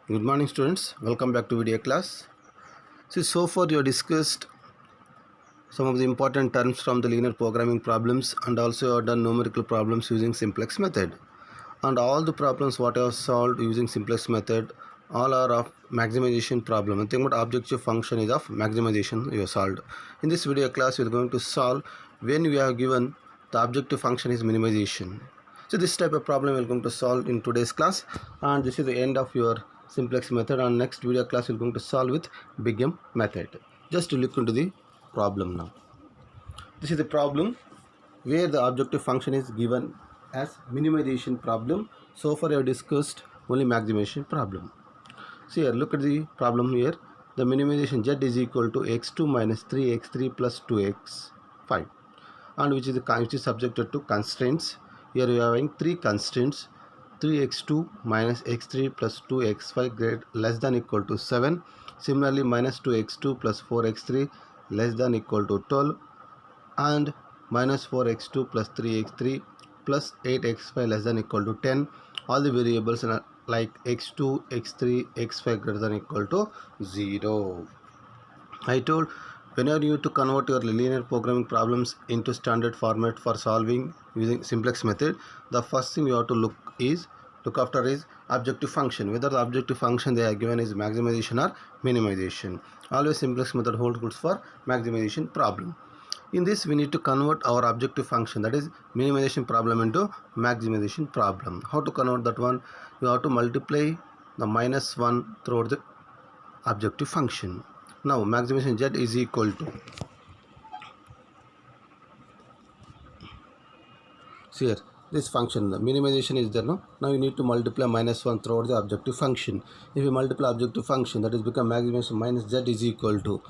Good morning, students. Welcome back to video class. So far you have discussed some of the important terms from the linear programming problems, and also you have done numerical problems using simplex method. And all the problems what I have solved using simplex method, all are of maximization problem. I think about objective function is of maximization you have solved. In this video class we are going to solve when we have given the objective function is minimization. So this type of problem we are going to solve in today's class, and this is the end of your simplex method. And next video class we are going to solve with big M method. Just to look into the problem now. This is the problem where the objective function is given as minimization problem. So far I have discussed only maximization problem. So here look at the problem here. The minimization z is equal to x2 minus 3x3 plus 2x5, and which is subjected to constraints. Here we are having three constraints: 3x2 minus x3 plus 2x5 less than equal to 7. Similarly, minus 2x2 plus 4x3 less than equal to 12, and minus 4x2 plus 3x3 plus 8x5 less than equal to 10. All the variables are like x2, x3, x5 greater than equal to 0. I told whenever you need to convert your linear programming problems into standard format for solving using simplex method, the first thing you have to look after is objective function, whether the objective function they are given is maximization or minimization. Always simplex method holds good for maximization problem. In this we need to convert our objective function, that is minimization problem, into maximization problem. How to convert that one? You have to multiply the minus 1 throughout the objective function. Now maximization z is equal to, see here, this function, the minimization is there. Now you need to multiply minus 1 throughout the objective function. If you multiply objective function, that is become maximization minus z is equal to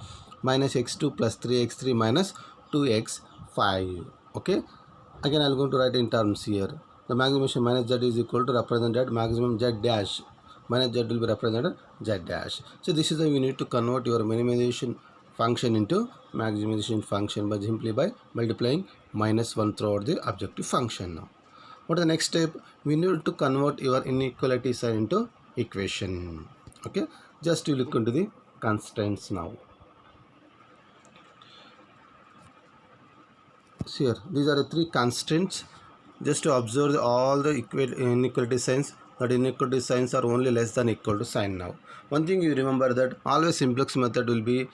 minus x2 plus 3x3 minus 2x5. Okay, again I am going to write in terms here. The maximization minus z is equal to represented maximum z dash, minus z will be represented z dash. So this is how you need to convert your minimization function into maximization function by simply by multiplying minus 1 throughout the objective function. Now what is the next step? We need to convert your inequality sign into equation. Okay, just to look into the constraints now. So here these are the three constraints. Just to observe all the inequality signs, that inequality signs are only less than equal to sign. Now one thing you remember, that always simplex method will be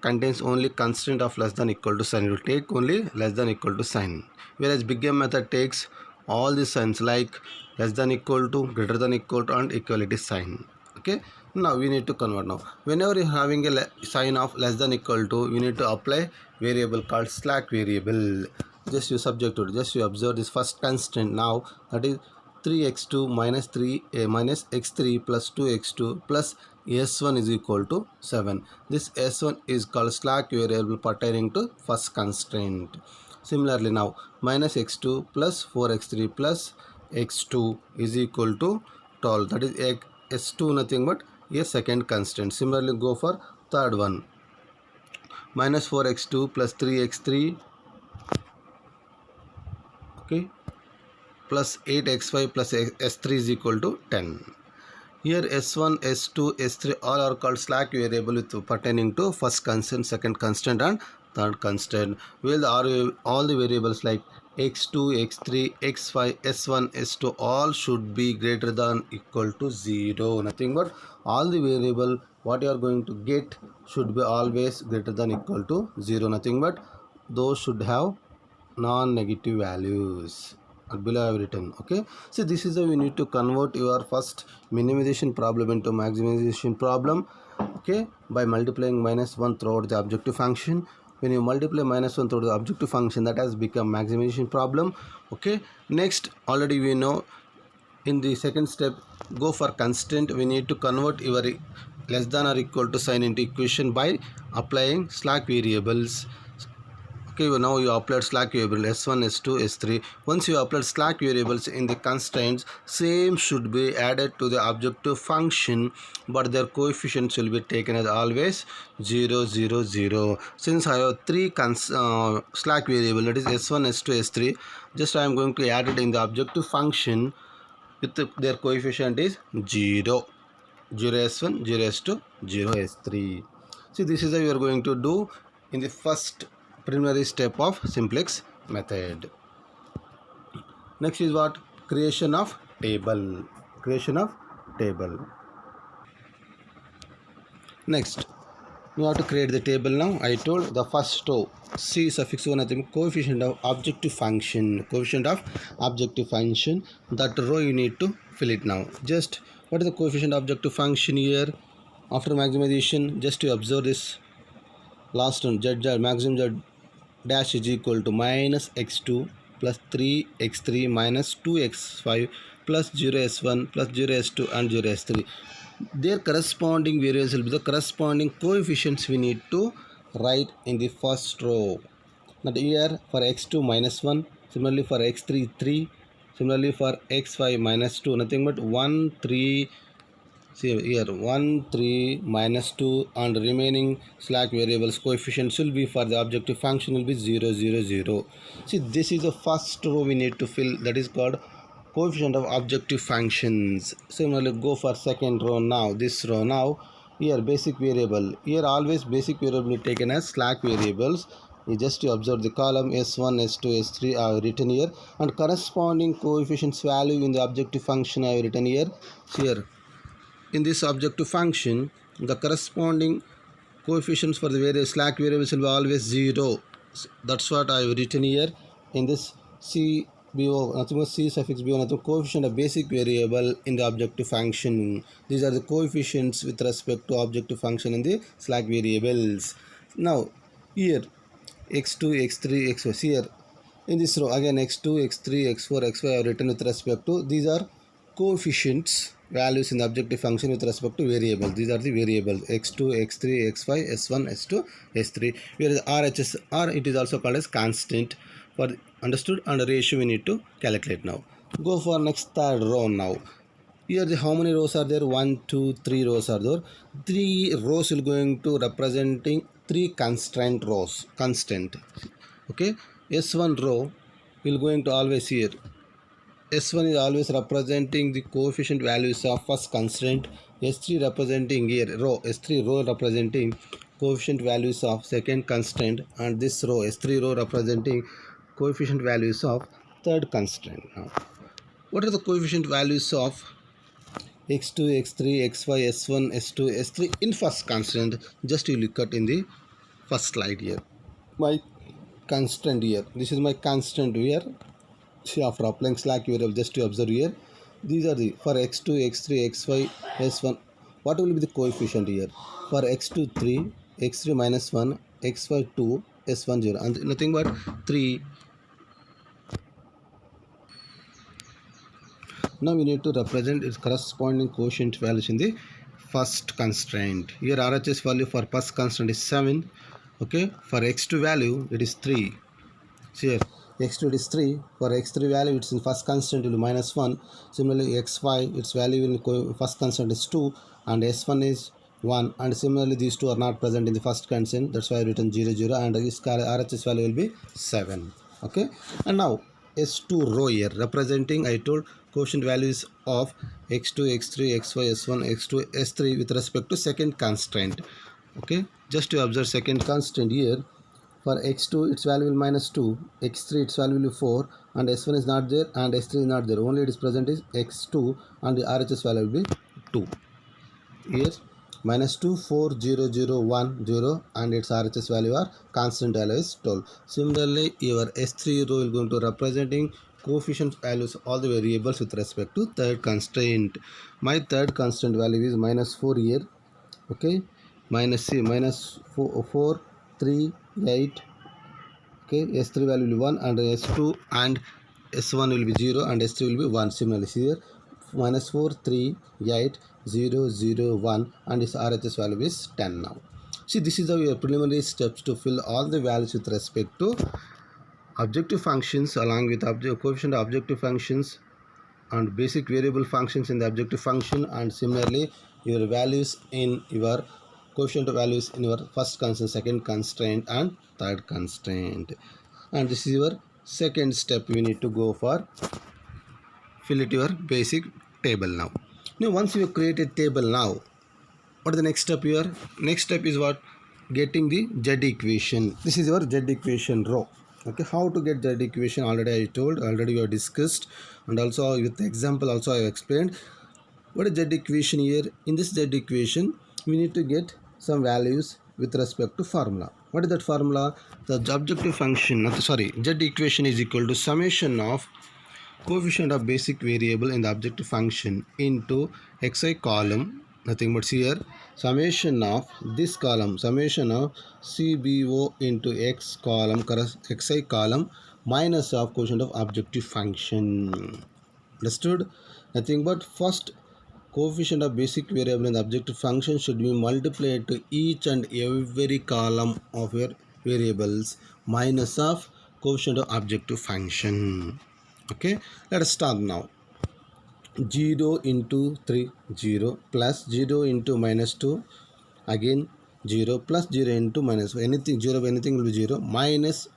contains only constraint of less than equal to sign. It will take only less than equal to sign, whereas big M method takes all the signs like less than equal to, greater than equal to, and equality sign. Okay, now we need to convert. Now whenever you are having a sign of less than equal to, you need to apply variable called slack variable. Just you subject to it. Just you observe this first constraint now, that is 3x2 minus 3 minus x3 plus 2x2 plus s1 is equal to 7. This s1 is called slack variable pertaining to first constraint. Similarly now minus x2 plus 4x3 plus x2 is equal to 12. That is s2 nothing but a second constraint. Similarly go for third one, minus 4x2 plus 3x3, okay, plus 8x5 plus s3 is equal to 10. Here s1, s2, s3 all are called slack variable with pertaining to first constant, second constant, and third constant. Well, all the variables like x2, x3, x5, s1, s2 all should be greater than equal to 0. Nothing but all the variable what you are going to get should be always greater than equal to 0. Nothing but those should have non-negative values below I have written. Okay, so this is how you need to convert your first minimization problem into maximization problem. Okay, by multiplying minus 1 throughout the objective function. When you multiply minus 1 throughout the objective function, that has become maximization problem. Okay, next already we know in the second step, go for constraint. We need to convert your less than or equal to sign into equation by applying slack variables. Okay, now you apply slack variable s1, s2, s3. Once you apply slack variables in the constraints, same should be added to the objective function, but their coefficients will be taken as always 0, 0, 0. Since I have three slack variable, that is s1, s2, s3, just I am going to add it in the objective function with their coefficient is 0. 0s1, 0s2, 0s3. See, this is how you are going to do in the first preliminary step of simplex method. Next is what? Creation of table. Creation of table. Next, you have to create the table now. I told the first row C suffix 1 nothing coefficient of objective function. Coefficient of objective function. That row you need to fill it now. Just what is the coefficient of objective function here? After maximization, just to observe this last one, z maximum z dash is equal to minus x2 plus 3x3 minus 2x5 plus 0s1 plus 0s2 and 0s3. Their corresponding variables will be the corresponding coefficients we need to write in the first row. That here for x2 minus 1, similarly for x3 3, similarly for x5 minus 2, nothing but 1 3. See here 1 3 minus 2 and remaining slack variables coefficients will be for the objective function will be 0 0 0. See, this is the first row we need to fill, that is called coefficient of objective functions. Similarly, go for second row now. This row now, here basic variable. Here always basic variable is taken as slack variables. You just to observe the column S1, S2, S3 I have written here, and corresponding coefficients value in the objective function I have written here. So here in this objective function, the corresponding coefficients for the various slack variables will be always 0. That's what I have written here in this CBO, nothing but C suffix B, nothing coefficient of basic variable in the objective function. These are the coefficients with respect to objective function in the slack variables. Now here x2, x3, x4. Here in this row again x2, x3, x4, x5 I have written with respect to, these are coefficients values in the objective function with respect to variable. These are the variables x2, x3, x5, s1, s2, s3. Whereas RHS, R it is also called as constant for understood, and ratio we need to calculate now. Go for next third row now. Here the how many rows are there? 1 2 3 rows are there. 3 rows will going to representing 3 constraint rows. Constant. Okay. S1 row will going to always here. S1 is always representing the coefficient values of first constraint. S3 representing here row. S3 row representing coefficient values of second constraint, and this row S3 row representing coefficient values of third constraint. Now, what are the coefficient values of x2, x3, xy, s1, s2, s3 in first constraint? Just you look at in the first slide here. My constant here. This is my constant here. See, after applying slack variable, just to observe here, these are the for x2, x3, xy, s1. What will be the coefficient here? For x2 3, x3 minus 1, xy 2, s1 0, and nothing but 3. Now we need to represent its corresponding quotient values in the first constraint. Here RHS value for first constraint is 7. Okay, for x2 value it is 3. See here x2 is 3. For x3 value it's in first constant will be minus 1. Similarly xy its value in first constant is 2 and s1 is 1, and similarly these two are not present in the first constant, that's why I written 0 0, and this RHS value will be 7. Okay, and now S2 row here representing, I told, quotient values of x2, x3, xy, s1, x2, s3 with respect to second constraint. Okay, just to observe second constant here. For x2 its value will minus 2, x3 its value will be 4, and s1 is not there and s3 is not there, only it is present is x2 and the RHS value will be 2. Here minus 2 4 0 0 1 0 and its RHS value are constant value is 12. Similarly your S3 row will going to representing coefficient values all the variables with respect to third constraint. My third constraint value is minus 4 here. Okay, minus C minus 4 3 8. Okay, S3 value will be 1 and S2 and S1 will be 0 and S3 will be 1. Similarly here minus 4 3 8 0 0 1 and its RHS value is 10 now. See, this is the your preliminary steps to fill all the values with respect to objective functions along with coefficient of objective functions and basic variable functions in the objective function, and similarly your values in your coefficient values in your first constraint, second constraint and third constraint. And this is your second step we need to go for fill it your basic table now. Now once you create a table, now what is the next step here? Next step is what? Getting the Z equation. This is your Z equation row. Okay, how to get Z equation already I told, already we have discussed, and also with the example also I have explained. What is Z equation here? In this Z equation we need to get some values with respect to formula. What is that formula? The objective function, sorry, Z equation is equal to summation of coefficient of basic variable in the objective function into xi column, nothing but here summation of this column, summation of cbo into x column xi column minus of coefficient of objective function. Understood? Nothing but first coefficient of basic variable in the objective function should be multiplied to each and every column of your variables minus of coefficient of objective function. Okay, let us start now. 0 into 3 0 plus 0 into minus 2 again 0 plus 0 into minus anything 0 anything will be 0 minus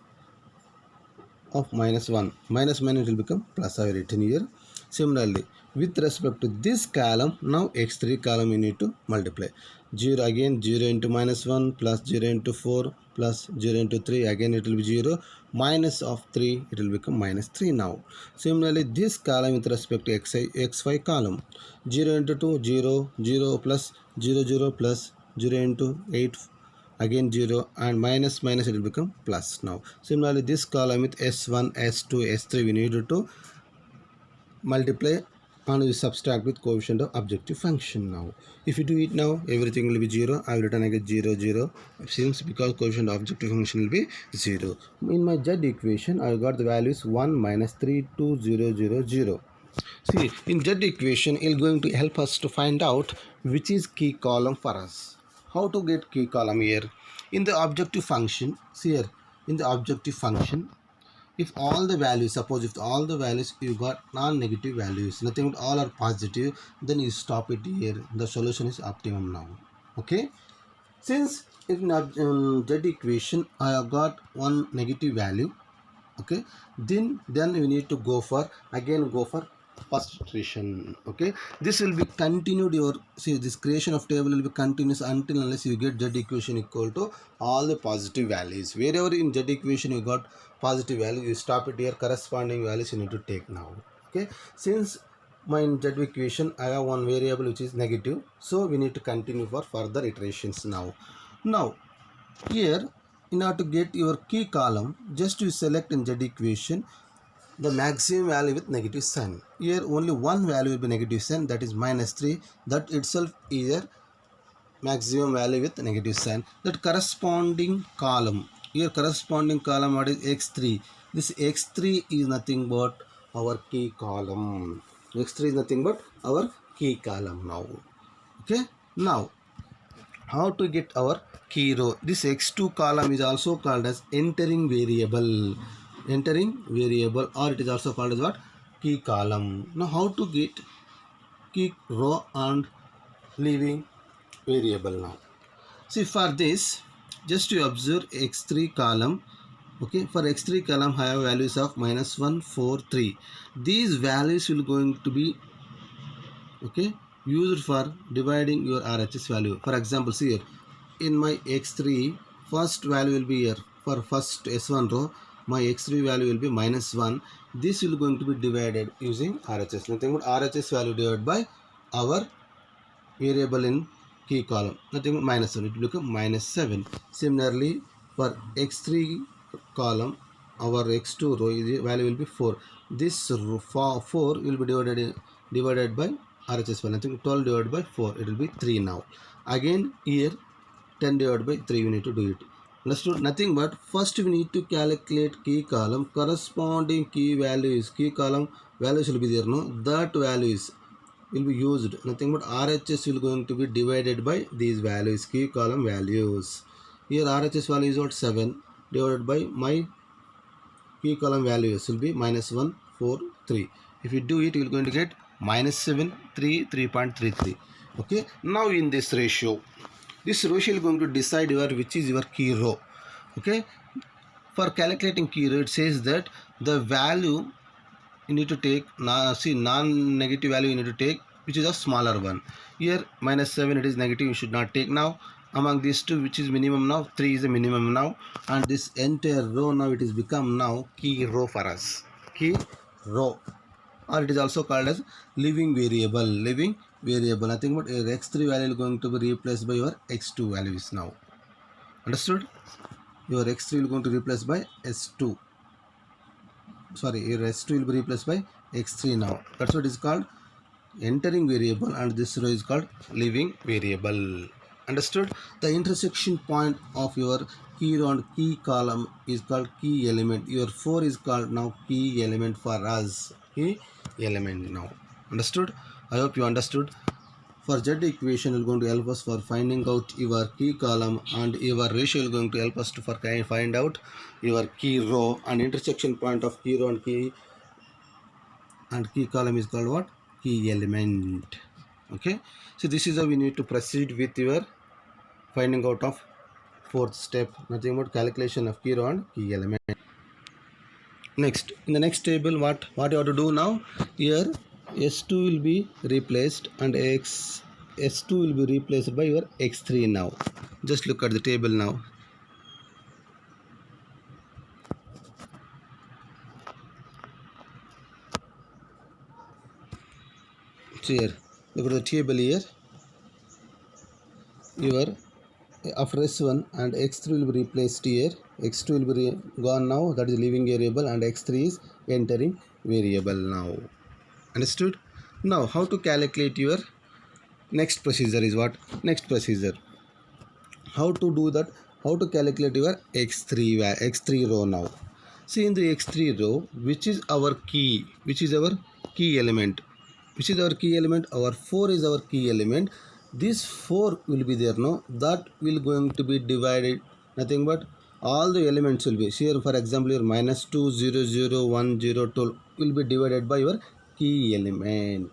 of minus 1 minus minus will become plus. I have written here. Similarly with respect to this column, now x3 column you need to multiply 0 again 0 into minus 1 plus 0 into 4 plus 0 into 3 again it will be 0 minus of 3 it will become minus 3 now. Similarly this column with respect to xy column 0 into 2 0 0 plus 0 0 plus 0 into 8 again 0 and minus minus it will become plus now. Similarly this column with s1 s2 s3 we need to multiply and we subtract with coefficient of objective function. Now if you do it now everything will be 0. I will return again 0 0 since because coefficient of objective function will be 0. In my Z equation I got the values 1 minus 3 2 0 0 0. See in Z equation it is going to help us to find out which is key column for us. How to get key column here? In the objective function, see here in the objective function, if all the values, suppose if all the values you got non-negative values, nothing but all are positive, then you stop it here. The solution is optimum now. Okay, since in Z equation I have got one negative value, okay, then we need to go for first iteration. Okay, this will be continued. Your see this creation of table will be continuous until unless you get Z equation equal to all the positive values. Wherever in Z equation you got positive value, you stop it here. Corresponding values you need to take now. Okay, since my Z equation I have one variable which is negative, so we need to continue for further iterations now. Now here in order to get your key column, just you select in Z equation the maximum value with negative sign. Here only one value will be negative sign, that is minus 3. That itself is a maximum value with negative sign. That corresponding column, here corresponding column what is x3. This x3 is nothing but our key column. X3 is nothing but our key column now. Okay, now how to get our key row? This x2 column is also called as entering variable, or it is also called as what? Key column. Now how to get key row and leaving variable now? See for this just to observe x3 column. Okay, for x3 column I have values of minus 1 4 3. These values will going to be okay used for dividing your RHS value. For example, see here in my x3 first value will be here. For first s1 row my x3 value will be minus 1. This will going to be divided using RHS. Nothing but RHS value divided by our variable in key column, nothing but minus 1, it will become minus 7. Similarly for x3 column our x2 row value will be 4. This 4 will be divided by RHS value, nothing 12 divided by 4, it will be 3 now. Again here 10 divided by 3 we need to do it. Understood? Nothing but first we need to calculate key column, corresponding key values, key column values will be there, no, that values will be used, nothing but RHS will going to be divided by these values, key column values. Here RHS value is what 7 divided by my key column values will be minus 1 4 3. If you do it you will going to get minus 7 3 3.33. Okay, now in this ratio, this ratio is going to decide which is your key row. Okay, for calculating key row it says that the value you need to take non-negative value you need to take which is a smaller one. Here minus 7, it is negative, you should not take. Now among these two, which is minimum now? 3 is the minimum now, and this entire row now it is become now key row for us. Key row, or it is also called as living variable. Living variable, nothing but your x3 value is going to be replaced by your x2 values now. Understood? Your x3 will going to replace by s2. Sorry, your s2 will be replaced by x3 now. That's what is called entering variable, and this row is called living variable. Understood? The intersection point of your key row and key column is called key element. Your 4 is called now key element for us. Key element now. Understood? I hope you understood. For Z equation is going to help us for finding out your key column, and your ratio is going to help us to for find out your key row, and intersection point of key row and key column is called what? Key element. Okay, so this is how we need to proceed with your finding out of fourth step, nothing but calculation of key row and key element. Next, in the next table, what you have to do now? Here s2 will be replaced and s2 will be replaced by your x3 now. Just look at the table now. So here, look at the table here. Your after s1 and x3 will be replaced here. x2 will be gone now, that is leaving variable, and x3 is entering variable now. Understood? Now how to calculate your next procedure is what? Next procedure, how to do that? How to calculate your x3 row now? See, in the x3 row, which is our key element? Which is our key element? Our 4 is our key element. This 4 will be there, no? That will going to be divided, nothing but all the elements will be here. For example, your minus 2, 0, 0, 1, 0, 12 will be divided by your key element.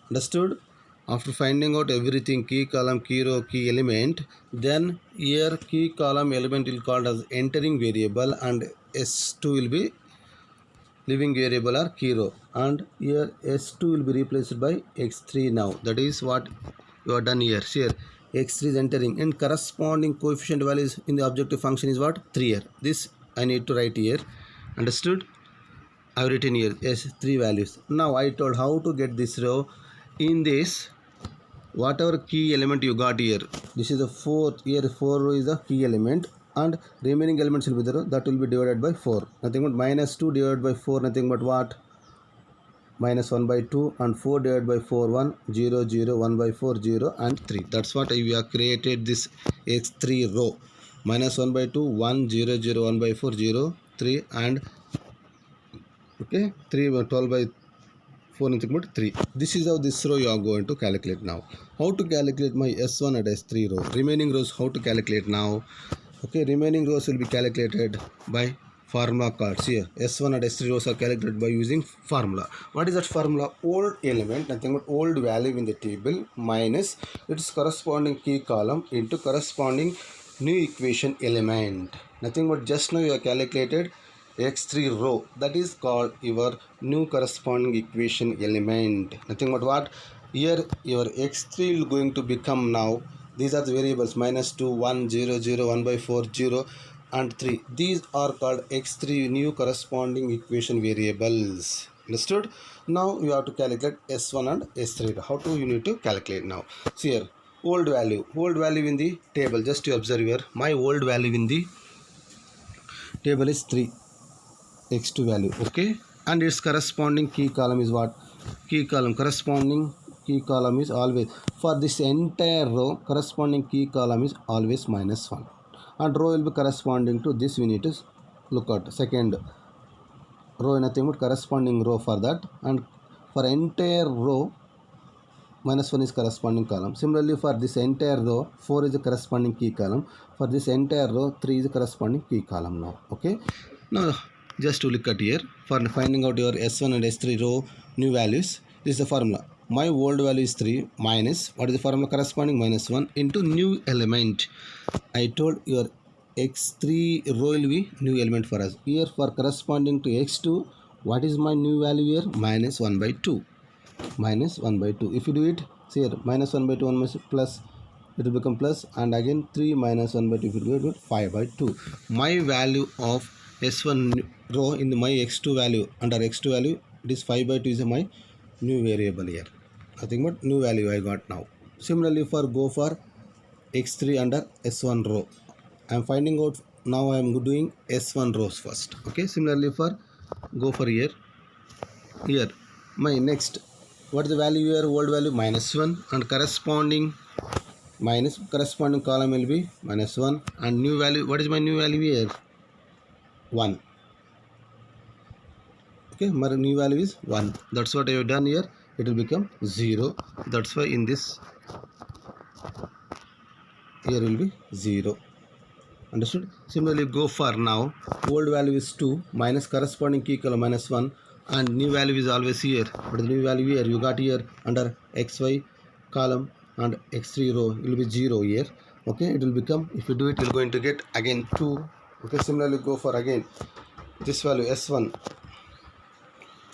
Understood? After finding out everything, key column, key row, key element, then here key column element will called as entering variable, and s2 will be living variable or key row, and here s2 will be replaced by x3 now. That is what you are done here. Here x3 is entering, and corresponding coefficient values in the objective function is what? 3 here. This I need to write here. Understood? I have written here s3 values. Now I told how to get this row. In this, whatever key element you got here, this is the 4, here 4 row is the key element, and remaining elements will be there, that will be divided by 4, nothing but minus 2 divided by 4, nothing but what? Minus 1 by 2, and 4 divided by 4, 1, 0, 0, 1 by 4, 0, and 3. That's what we have created this x3 row. Minus 1 by 2, 1, 0, 0, 1 by 4, 0, 3, and okay, 3 by 12 by 4, nothing but 3. This is how this row you are going to calculate now. How to calculate my s1 and s3 row? Remaining rows how to calculate now? Okay, remaining rows will be calculated by formula cards. Here s1 and s3 rows are calculated by using formula. What is that formula? Old element, nothing but old value in the table, minus its corresponding key column into corresponding new equation element. Nothing but just now you have calculated x3 row, that is called your new corresponding equation element. Nothing but what? Here your x3 is going to become now, these are the variables minus 2, 1, 0, 0, 1 by 4, 0, and 3. These are called x3 new corresponding equation variables. Understood? Now you have to calculate s1 and s3. How to you need to calculate now? See here, old value in the table, just to observe here, my old value in the table is 3, x2 value, okay, and its corresponding key column is what? Corresponding key column is always, for this entire row, corresponding key column is always minus 1, and row will be corresponding to this. We need to look at second row, nothing but corresponding row for that, and for entire row minus 1 is corresponding column. Similarly, for this entire row, 4 is the corresponding key column. For this entire row, 3 is the corresponding key column now. Okay. Now, just to look at here, for finding out your S1 and S3 row new values, this is the formula. My old value is 3 minus, what is the formula corresponding? Minus 1 into new element. I told your x3 row will be new element for us. Here for corresponding to x2, what is my new value here? Minus 1 by 2. minus 1 by 2. If you do it, see here, minus 1 by 2, 1 minus plus, it will become plus, and again 3 minus 1 by 2, if you do it, 5 by 2. My value of S1 row in my x2 value, under x2 value, it is 5 by 2 is my new variable here. Nothing but new value I got now. Similarly, go for x3 under S1 row. I am finding out now. I am doing S1 rows first. Okay. Similarly, go for here. My next, what is the value here? Old value minus 1, and corresponding column will be minus 1, and new value, what is my new value here? 1. Okay, my new value is 1. That's what I have done here. It will become 0. That's why in this here will be 0. Understood? Similarly, go for now. Old value is 2 minus corresponding key column minus 1, and new value is always here. But the new value here you got here under xy column and x3 row, it will be 0 here. Okay, it will become, if you do it, you're going to get again 2. Okay, similarly go for again this value s1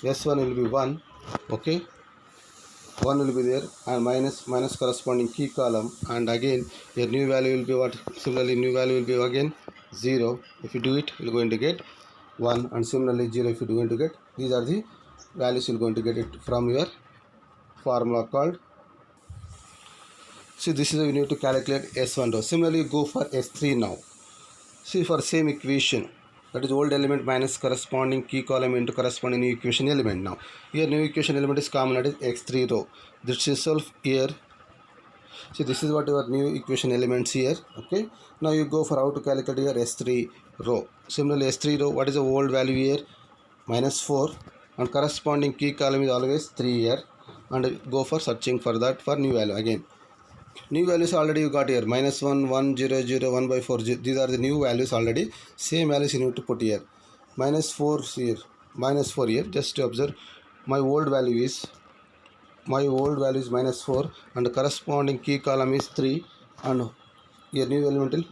will be 1. Okay, 1 will be there, and minus corresponding key column, and again your new value will be what? Similarly new value will be again 0. If you do it, you're going to get 1, and similarly 0 if you're going to get. These are the values you're going to get it from your formula called. See, this is how you need to calculate S1 row. Similarly, go for S3 now. See, for same equation, that is old element minus corresponding key column into corresponding new equation element. Now here new equation element is common, that is x3 row. This itself here. See, this is what your new equation elements here. Okay, now you go for how to calculate your S3 row. Similarly, S3 row, what is the old value here? Minus 4, and corresponding key column is always 3 here, and go for searching for that for new value. Again new values already you got here, minus 1, 1, 0, 0, 1 by 4, these are the new values already. Same values you need to put here. Minus 4 here, minus 4 here. Just to observe, my old value is minus 4, and the corresponding key column is 3, and your new element is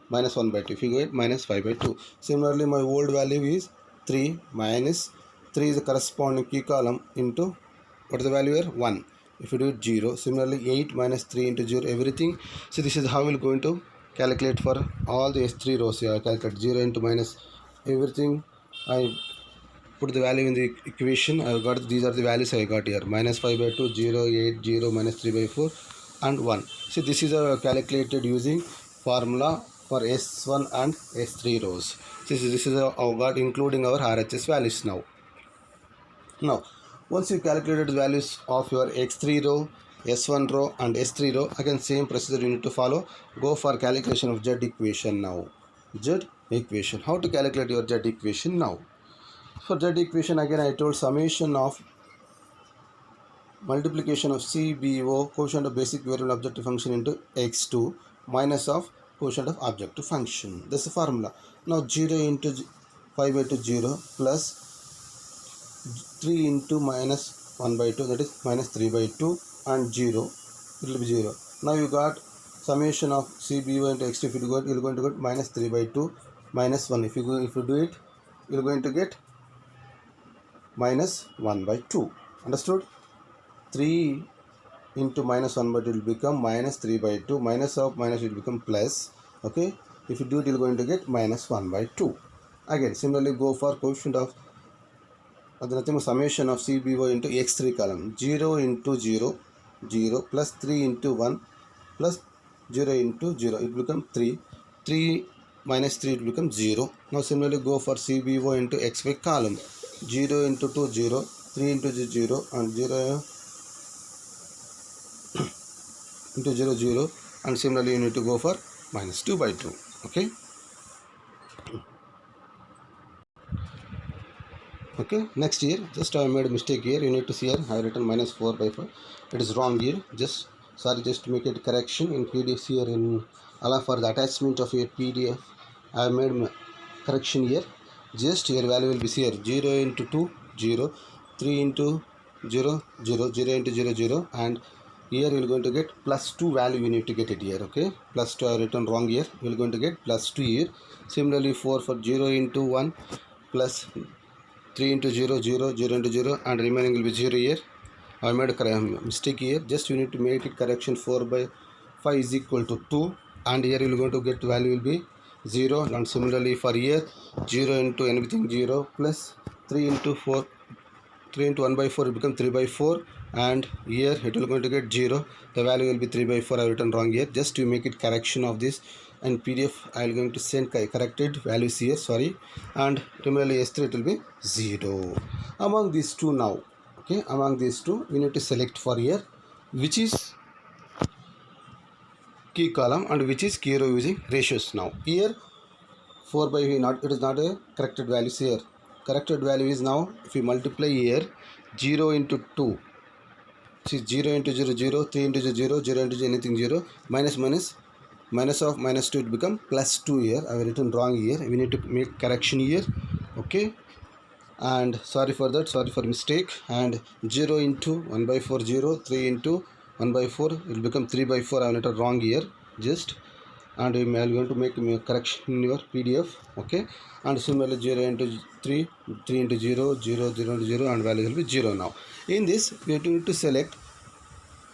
minus 1 by 2. If you get minus 5 by 2. Similarly, my old value is 3, minus 3 is the corresponding key column into, what is the value here? 1. If you do it 0. Similarly, 8 minus 3 into 0, everything. So this is how we're going to calculate for all the S3 rows here. I calculate 0 into minus everything. I put the value in the equation. I got, these are the values I got here. Minus 5 by 2, 0, 8, 0, minus 3 by 4, and 1. So this is calculated using formula for S1 and S3 rows. This is our got including our RHS values now. Now, once you calculated the values of your x3 row, s1 row and s3 row, again same procedure you need to follow. Go for calculation of Z equation now. Z equation. How to calculate your Z equation now? For Z equation, again I told summation of multiplication of CBO, quotient of basic variable objective function, into x2 minus of quotient of objective function. That's the formula. Now 0 into 5 by 2, 0, plus 3 into minus 1 by 2, that is minus 3 by 2, and 0, it will be 0. Now you got summation of CBO into x2. If you got, you are going to get minus 3 by 2 minus 1. If you do it, you are going to get minus 1 by 2. Understood? 3 into minus 1 by 2 will become minus 3 by 2. Minus of minus will become plus. Okay, if you do it, you are going to get minus 1 by 2. Again similarly go for coefficient of nothing but summation of CBO into x3 column. 0 into 0, 0, plus 3 into 1, plus 0 into 0, it will become 3. 3 minus 3, it will become 0. Now similarly go for CBO into xy column. 0 into 2, 0, 3 into 0, and 0 into 0, 0, and similarly you need to go for minus 2 by 2. Okay. Okay, next here, just I made a mistake here. You need to see here, I have written minus 4 by 5. It is wrong here. Just to make it correction in PDF here, in allow for the attachment of your PDF. I have made correction here. Just your value will be here 0 into 2, 0, 3 into 0, 0, 0 into 0, 0, and here you are going to get plus 2 value. You need to get it here. Okay, plus 2 I have written wrong here. You are going to get plus 2 here. Similarly 4 for 0 into 1, plus 3 into 0, 0, 0 into 0, and remaining will be 0 here. I made a mistake here. Just you need to make it correction. 4 by 5 is equal to 2, and here you are going to get value will be 0. And similarly for here, 0 into anything 0 plus 3 into 4, 3 into 1 by 4 will become 3 by 4, and here it will going to get 0. The value will be 3 by 4. I have written wrong here. Just to make it correction of this, and PDF I am going to send corrected values here, sorry, and similarly S3 it will be 0. Among these two now, okay, among these two we need to select for here which is key column and which is key row using ratios. Now here 4 by not, it is not a corrected values here. Corrected value is now if you multiply here 0 into 2, see 0 into 0 0, 3 into 0 0 into anything 0, minus of minus 2 it become plus 2 here. I have written wrong here. We need to make correction here, okay, and sorry for that, sorry for mistake. And 0 into 1 by 4 0, 3 into 1 by 4 it will become 3 by 4. I have written wrong here just, and I am going to make a correction in your PDF, okay. And similarly 0 into 3, 3 into 0 0 0 into 0, and value will be 0. Now in this we need to select,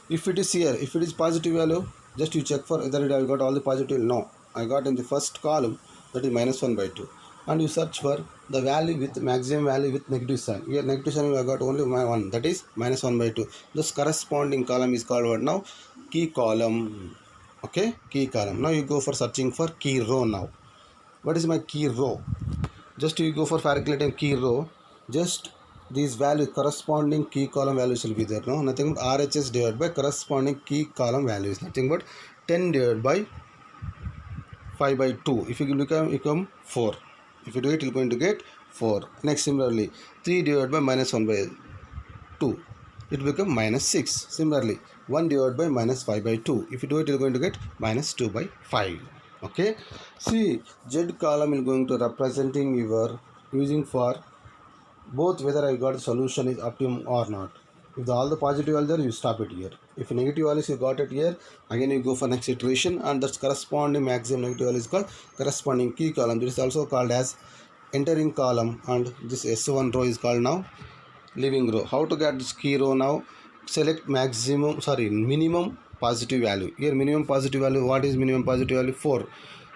if it is here, if it is positive value, just you check for whether I got all the positive. No, I got in the first column, that is minus 1 by 2, and you search for the value with maximum value with negative sign. Here negative sign I got only my 1, that is minus 1 by 2. This corresponding column is called what now? Key column, okay, key column. Now you go for searching for key row. Now what is my key row? Just you go for calculating key row, just these values corresponding key column values will be there. No, nothing but RHS divided by corresponding key column values, nothing but 10 divided by 5 by 2. If you become 4, if you do it, you're going to get 4. Next, similarly 3 divided by minus 1 by 2, it will become minus 6. Similarly 1 divided by minus 5 by 2, if you do it, you're going to get minus 2 by 5. Okay, see Z column is going to representing your using for both whether I got the solution is optimum or not. If all the positive are there, you stop it here. If negative values you got it here, again you go for next iteration, and that's corresponding maximum negative value is called corresponding key column. This is also called as entering column, and this S1 row is called now leaving row. How to get this key row? Now select minimum positive value. Here minimum positive value, what is minimum positive value? 4.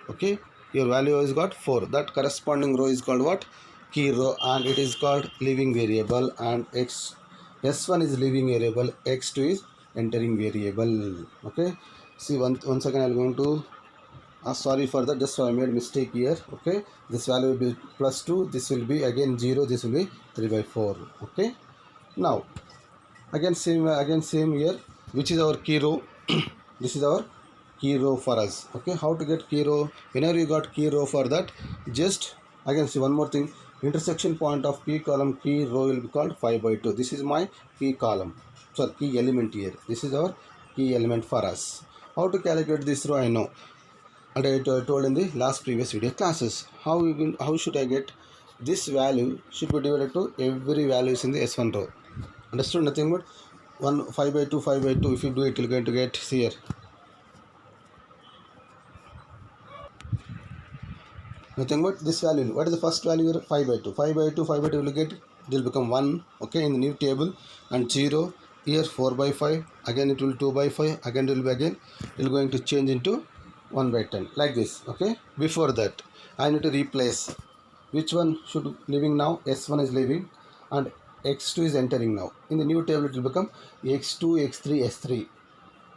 Okay, your value is got 4. That corresponding row is called what? Key row, and it is called leaving variable, and S1 is leaving variable, X2 is entering variable. Okay, see once again I'm going to sorry for that, just I made mistake here. Okay, this value will be plus 2, this will be again 0, this will be 3 by 4. Okay, now again same here, which is our key row. This is our key row for us. Okay, how to get key row? Whenever you got key row, for that just again see one more thing, intersection point of key column key row will be called 5 by 2. This is my key column, so key element here. This is our key element for us. How to calculate this row I know, and I told in the last previous video classes. How should I get this value? Should be divided to every values in the S1 row. Understood? Nothing but 5 by 2 5 by 2. If you do it, you're going to get here nothing but this value. What is the first value? 5 by 2 5 by 2 5 by 2 will get, it will become 1. Okay, in the new table, and 0 here 4 by 5, again it will 2 by 5, again it will be again it will going to change into 1 by 10 like this. Okay, before that I need to replace which one should leaving now. S1 is leaving and X2 is entering. Now in the new table it will become X2 X3 S3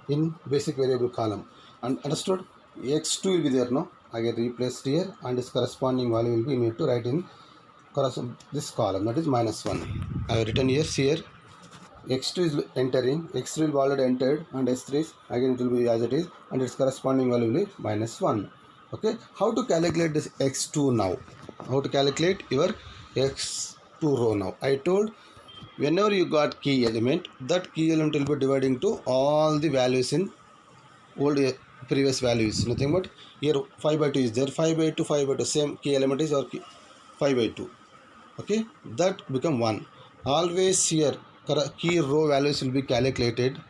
in basic variable column. And understood? X2 will be there. No, I get replaced here, and its corresponding value will be need to write in this column, that is minus 1. I have written here X2 is entering, X3 will already entered, and S3 is again it will be as it is, and its corresponding value will be minus 1. Okay, how to calculate this X2 now? How to calculate your X2 row now? I told whenever you got key element, that key element will be dividing to all the values in old previous values. Nothing but here 5 by 2 is there, 5 by 2 5 by 2, same key element is our 5 by 2. Okay, that become 1. Always here key row values will be calculated.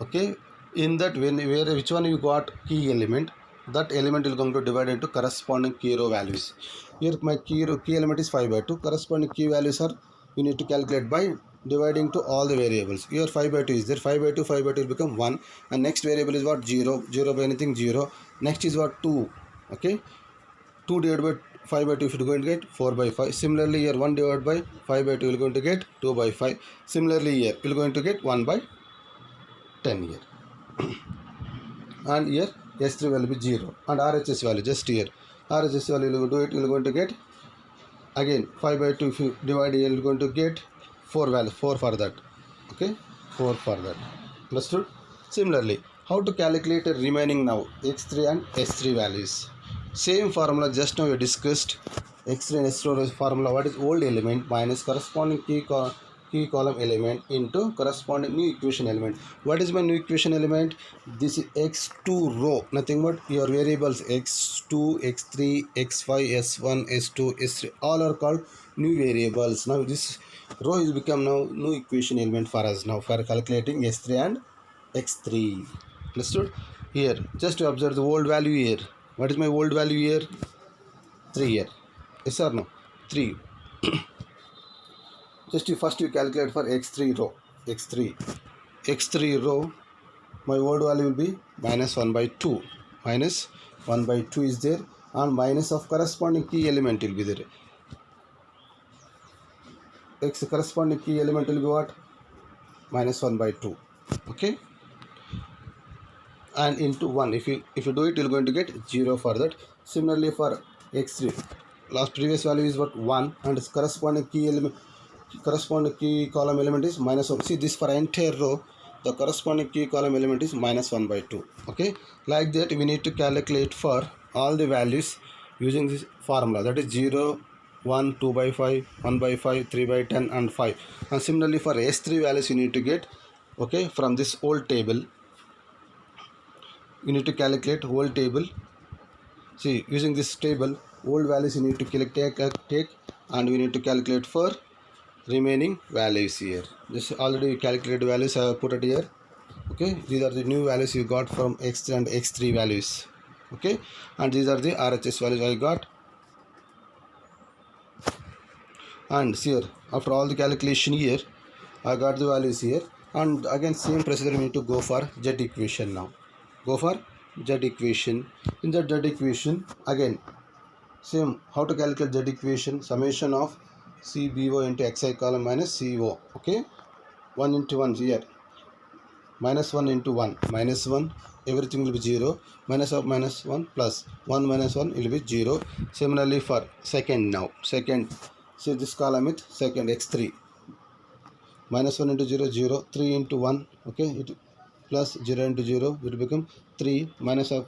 Okay, in that which one you got key element, that element is going to divide into corresponding key row values. Here my key element is 5 by 2, corresponding key values are you need to calculate by dividing to all the variables. Here 5 by 2 is there, 5 by 2 will become 1, and next variable is what? 0 by anything 0. Next is what? 2. Okay, 2 divided by 5 by 2 if you are going to get 4 by 5. Similarly here 1 divided by 5 by 2 you are going to get 2 by 5. Similarly here you are going to get 1 by 10 here. And here S3 value will be 0, and RHS value just here. RHS value you will do it, you are going to get again 5 by 2 if you divide here you are going to get 4 value, 4 for that. Okay, 4 for that. Understood? Similarly, how to calculate the remaining now x3 and s3 values? Same formula just now we discussed. X3 and S3 formula. What is old element minus corresponding key column element into corresponding new equation element. What is my new equation element? This is x2 row, nothing but your variables x2, x3, x5, s1, s2, s3, all are called new variables. Now this row is become now new equation element for us now for calculating s3 and x3. Understood? Here just to observe the old value here. What is my old value here? 3 here. Yes or no? 3. Just first you calculate for x3 row. x3 row, my old value will be minus 1 by 2. Minus 1 by 2 is there, and minus of corresponding key element will be there. X corresponding key element will be what? Minus 1 by 2. Okay, and into 1. If you do it, you are going to get 0 for that. Similarly for x3, previous value is what? 1, and its corresponding key column element is minus 1. See, this for entire row, the corresponding key column element is minus 1 by 2. Okay, like that we need to calculate for all the values using this formula, that is 0, 1, 2 by 5, 1 by 5, 3 by 10 and 5. And similarly for S3 values you need to get, okay, from this old table you need to calculate whole table. See, using this table old values you need to take and we need to calculate for remaining values here. This already we calculated values I have put it here. Okay, these are the new values you got from x3 and x3 values. Okay, and these are the RHS values I got. And here after all the calculation here I got the values here, and again same procedure we need to go for Z equation now. Go for Z equation. In the Z equation again same, how to calculate Z equation? Summation of CBO into XI column minus CO. Okay, 1 into 1 here, minus 1 into 1, minus 1, everything will be 0, minus of minus 1 plus 1 minus 1 will be 0. Similarly for second now, second, see this column with second x3, minus 1 into 0, 0, 3 into 1, okay, it plus 0 into 0, it will become 3, minus of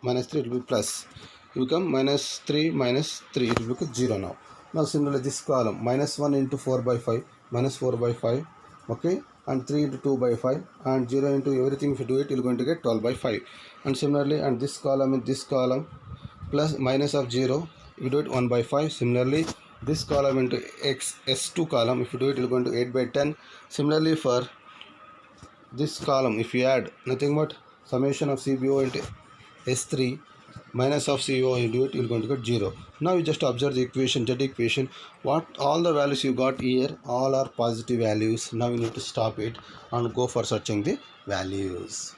minus 3, it will be plus, it will become minus 3 minus 3, it will become 0 now. Now similarly this column, minus 1 into 4 by 5, minus 4 by 5, okay, and 3 into 2 by 5, and 0 into everything, if you do it, you're going to get 12 by 5. And similarly, and this column in this column, plus minus of 0, if you do it 1 by 5. Similarly, this column into S2 column, if you do it, you're going to 8 by 10. Similarly, for this column, if you add nothing but summation of CBO into S3 minus of CO, you do it, you're going to get 0. Now you just observe the equation, Z equation. What all the values you got here, all are positive values. Now you need to stop it and go for searching the values.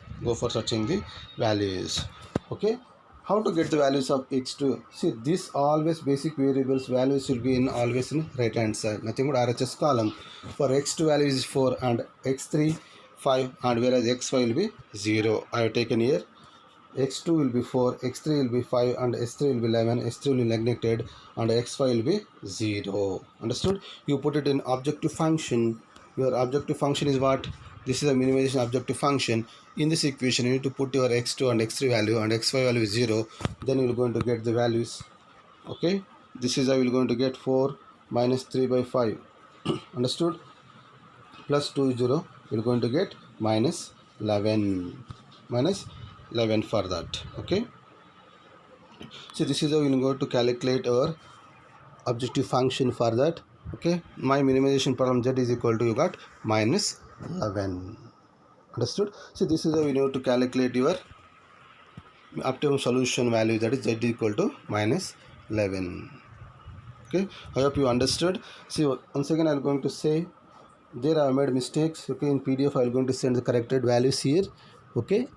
Okay, how to get the values of x2? See, this always basic variables values will be always in right hand side, nothing but RHS column. For x2 value is 4 and x3 5, and whereas x5 will be 0. I have taken here x2 will be 4, x3 will be 5, and s3 will be 11, s3 will be neglected, and x5 will be 0. Understood? You put it in objective function. Your objective function is what? This is a minimization objective function. In this equation you need to put your x2 and x3 value, and x5 value is 0. Then you are going to get the values. Okay, this is how you are going to get 4 minus 3 by 5. Understood? Plus 2 is 0. You are going to get minus 11. Minus 11 for that. Okay, so this is how we are going to calculate our objective function for that. Okay, my minimization problem Z is equal to, you got minus 11. Understood? So this is how we need to calculate your optimum solution value, that is Z equal to minus 11. Okay, I hope you understood. See, once again I am going to say there I have made mistakes. Okay, in PDF I am going to send the corrected values here. Okay,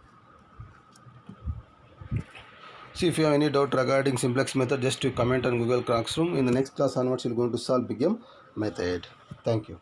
see if you have any doubt regarding simplex method, just to comment on Google Classroom. In the next class onwards, we are going to solve BigM method. Thank you.